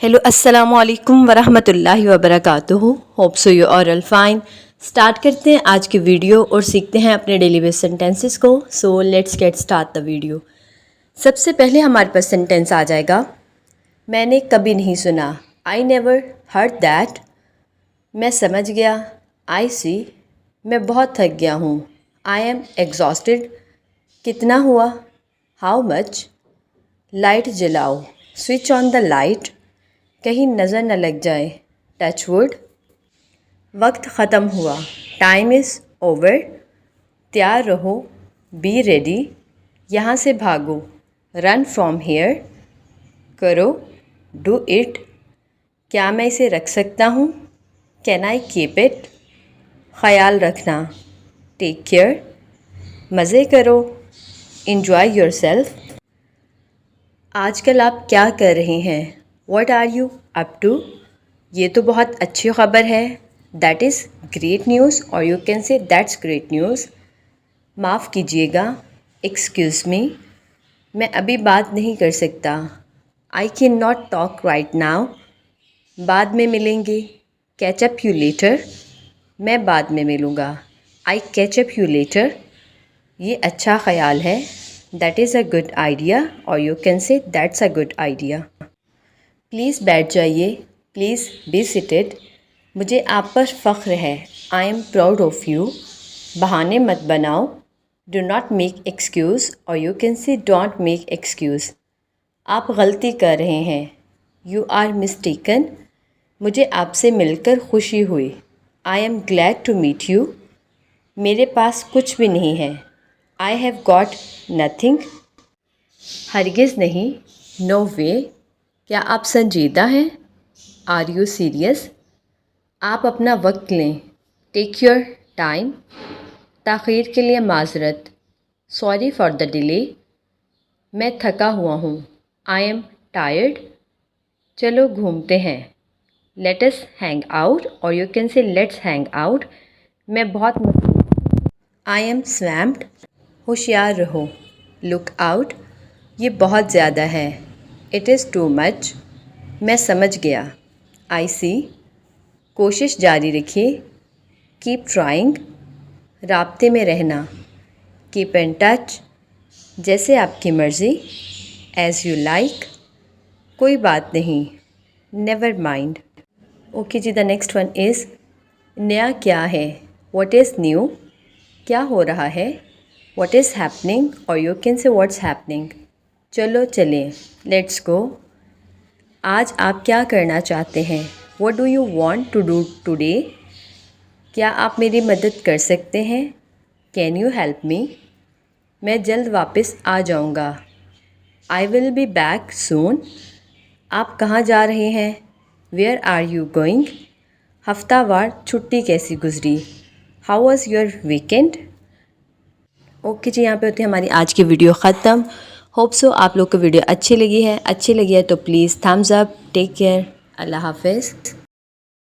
Hello अस्सलामु अलैकुम वरहमतुल्लाहि वबरकातुहू। Hope so you are all fine. Start करते हैं आज की वीडियो और सीखते हैं अपने डेली बेस सेंटेंसेस को। So let's get start the video. सबसे पहले हमारे पास सेंटेंस आ जाएगा मैंने कभी नहीं सुना, आई नेवर हर्ड दैट। मैं समझ गया, आई सी। मैं बहुत थक गया हूँ, आई एम एग्जॉस्टेड। कितना हुआ, हाउ मच। लाइट जलाओ, स्विच ऑन द लाइट। कहीं नज़र न लग जाए, टच वुड। वक्त ख़त्म हुआ, टाइम इज़ ओवर। तैयार रहो, बी रेडी। यहाँ से भागो, रन फ्रॉम हेयर। करो, डू इट। क्या मैं इसे रख सकता हूँ, कैन आई कीप इट। ख्याल रखना, टेक केयर। मज़े करो, इंजॉय योर सेल्फ। आजकल आप क्या कर रहे हैं, what are you up to. ये तो बहुत अच्छी खबर है, दैट इज़ ग्रेट न्यूज़, और you can say that's great news. माफ़ कीजिएगा, एक्सक्यूज़ मी। मैं अभी बात नहीं कर सकता, I can not talk right now. बाद में मिलेंगे, कैच अप यू लेटर। मैं बाद में मिलूँगा, I catch up you later. ये अच्छा ख्याल है, that is a good idea, और you can say that's a good idea. Please बैठ जाइए, प्लीज़ बी सीटेड। मुझे आप पर फ़ख्र है, I am proud of you. बहाने मत बनाओ, डू नॉट मेक एक्सक्यूज़, और यू कैन से डोंट मेक एक्सक्यूज़। आप गलती कर रहे हैं, यू आर मिस्टेकन। मुझे आपसे मिलकर खुशी हुई, I am glad to meet you. मेरे पास कुछ भी नहीं है, आई हैव गॉट नथिंग। हरगिज़ नहीं, नो वे। क्या आप संजीदा हैं, आर यू सीरियस। आप अपना वक्त लें, टेक योर टाइम। ताख़ीर के लिए माजरत, सॉरी फॉर द डिले। मैं थका हुआ हूँ, आई एम टायर्ड। चलो घूमते हैं, लेट अस हैंग आउट, और यू कैन से लेट्स हैंग आउट। मैं बहुत आई एम स्वैम्प्ड। होशियार रहो, लुक आउट। ये बहुत ज़्यादा है, इट इज़ टू मच। मैं समझ गया, आई सी। कोशिश जारी रखिए, कीप ट्राइंग। राब्ते में रहना, कीप इन टच। जैसे आपकी मर्ज़ी, एज़ यू लाइक। कोई बात नहीं, नेवर माइंड। ओके जी, द नेक्स्ट वन इज़ नया क्या है, व्हाट इज़ न्यू। क्या हो रहा है, व्हाट इज़ हैपनिंग, और यू कैन से व्हाट्स हैपनिंग। चलो चलें, लेट्स गो। आज आप क्या करना चाहते हैं, what do you want to do today. क्या आप मेरी मदद कर सकते हैं, कैन यू हेल्प मी। मैं जल्द वापस आ जाऊंगा, I will be back soon. आप कहाँ जा रहे हैं, वेयर आर यू गोइंग। हफ्तावार छुट्टी कैसी गुजरी, how was your weekend. Okay जी, यहाँ पे होती है हमारी आज की वीडियो ख़त्म। होप सो आप लोग को वीडियो अच्छी लगी है तो please thumbs up. Take care, Allah हाफिज़।